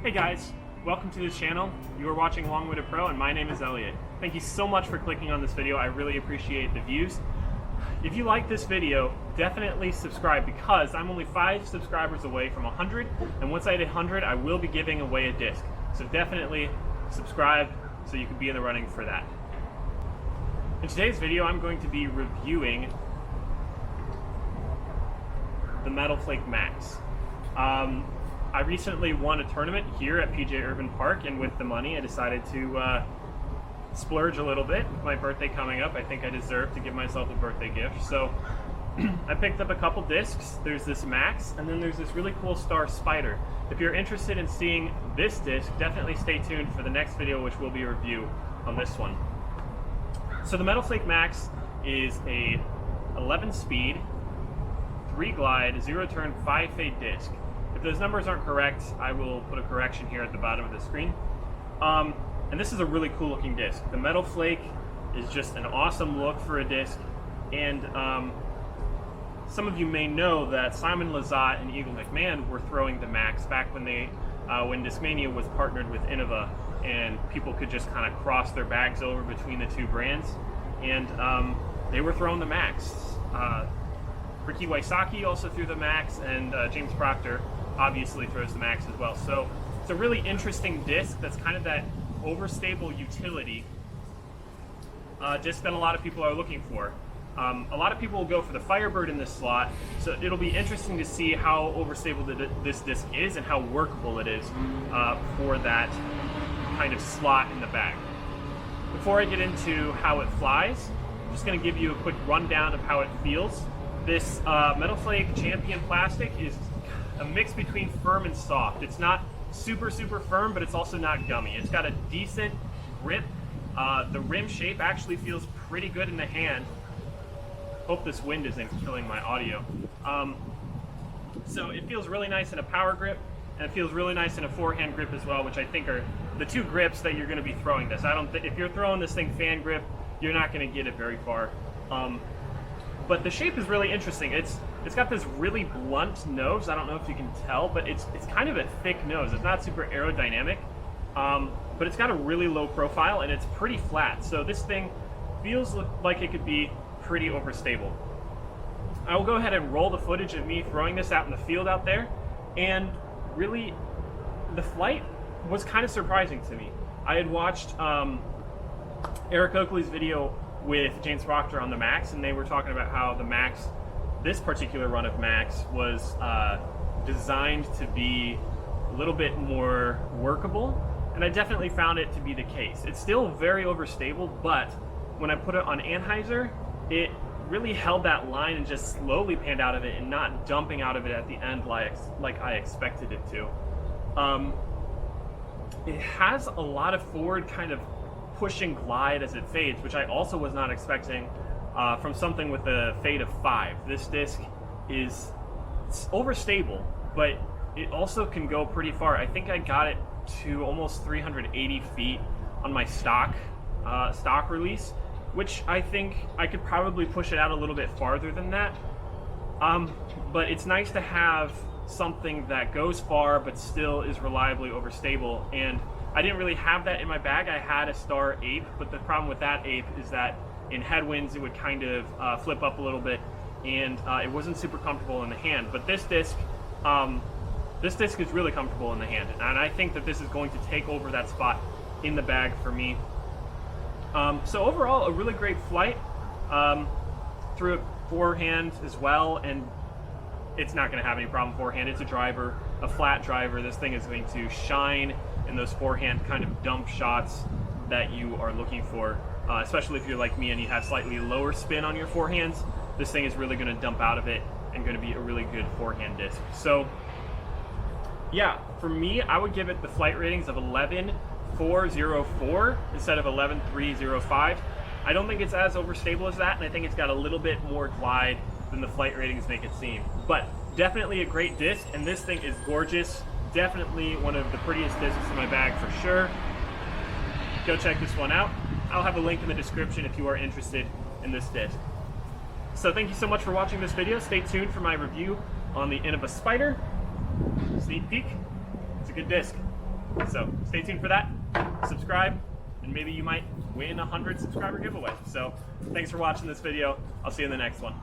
Hey guys, welcome to this channel. You are watching Long-Winded Pro and my name is Elliot. Thank you so much for clicking on this video. I really appreciate the views. If you like this video, definitely subscribe because I'm only 5 subscribers away from 100, and once I hit 100, I will be giving away a disc. So definitely subscribe so you can be in the running for that. In today's video, I'm going to be reviewing the Metal Flake Max. I recently won a tournament here at PJ Urban Park, and with the money I decided to splurge a little bit. With my birthday coming up, I think I deserve to give myself a birthday gift. So I picked up a couple discs. There's this Max, and then there's this really cool Star Spider. If you're interested in seeing this disc, definitely stay tuned for the next video, which will be a review on this one. So the Metal Flake Max is a 11 speed, 3 glide, 0 turn, 5 fade disc. If those numbers aren't correct, I will put a correction here at the bottom of the screen. And this is a really cool looking disc. The Metal Flake is just an awesome look for a disc. And some of you may know that Simon Lizotte and Eagle McMahon were throwing the Max back when when Discmania was partnered with Innova, and people could just kind of cross their bags over between the two brands. And they were throwing the Max. Ricky Wysocki also threw the Max, and James Proctor obviously throws the Max as well. So it's a really interesting disc that's kind of that overstable utility disc that a lot of people are looking for. A lot of people will go for the FIREBIRD in this slot, so it'll be interesting to see how overstable this disc is and how workable it is for that kind of slot in the bag. Before I get into how it flies, I'm just going to give you a quick rundown of how it feels. This Metal Flake Champion plastic is a mix between firm and soft. It's not super firm, but it's also not gummy. It's got a decent grip. The rim shape actually feels pretty good in the hand. Hope this wind isn't killing my audio. So it feels really nice in a power grip, and it feels really nice in a forehand grip as well, which I think are the two grips that you're going to be throwing this. If you're throwing this thing fan grip, you're not going to get it very far. But the shape is really interesting. It's got this really blunt nose. I don't know if you can tell, but it's kind of a thick nose. It's not super aerodynamic, but it's got a really low profile and it's pretty flat. So this thing feels like it could be pretty overstable. I will go ahead and roll the footage of me throwing this out in the field out there, and really the flight was kind of surprising to me. I had watched Eric Oakley's video with James Proctor on the Max, and they were talking about how the Max, this particular run of Max, was designed to be a little bit more workable, and I definitely found it to be the case. It's still very overstable, but when I put it on Anheuser, it really held that line and just slowly panned out of it and not dumping out of it at the end like I expected it to. It has a lot of forward kind of push and glide as it fades, which I also was not expecting from something with a fade of 5. This disc is overstable, but it also can go pretty far. I think I got it to almost 380 feet on my stock release, which I think I could probably push it out a little bit farther than that. But it's nice to have something that goes far but still is reliably overstable, and I didn't really have that in my bag. I had a Star Ape, but the problem with that Ape is that in headwinds it would kind of flip up a little bit, and it wasn't super comfortable in the hand. But this disc is really comfortable in the hand, and I think that this is going to take over that spot in the bag for me. So overall, a really great flight. Through it forehand as well, and it's not going to have any problem forehand. It's a driver, a flat driver. This thing is going to shine in those forehand kind of dump shots that you are looking for, especially if you're like me and you have slightly lower spin on your forehands. This thing is really going to dump out of it and going to be a really good forehand disc. So yeah, for me, I would give it the flight ratings of 11.404 instead of 11.305. I don't think it's as overstable as that, and I think it's got a little bit more glide than the flight ratings make it seem. But definitely a great disc, and this thing is gorgeous. Definitely one of the prettiest discs in my bag for sure. Go check this one out. I'll have a link in the description if you are interested in this disc. So thank you so much for watching this video. Stay tuned for my review on the Innova Spider. Sneak peek. It's a good disc. So stay tuned for that. Subscribe, and maybe you might win a 100 subscriber giveaway. So thanks for watching this video. I'll see you in the next one.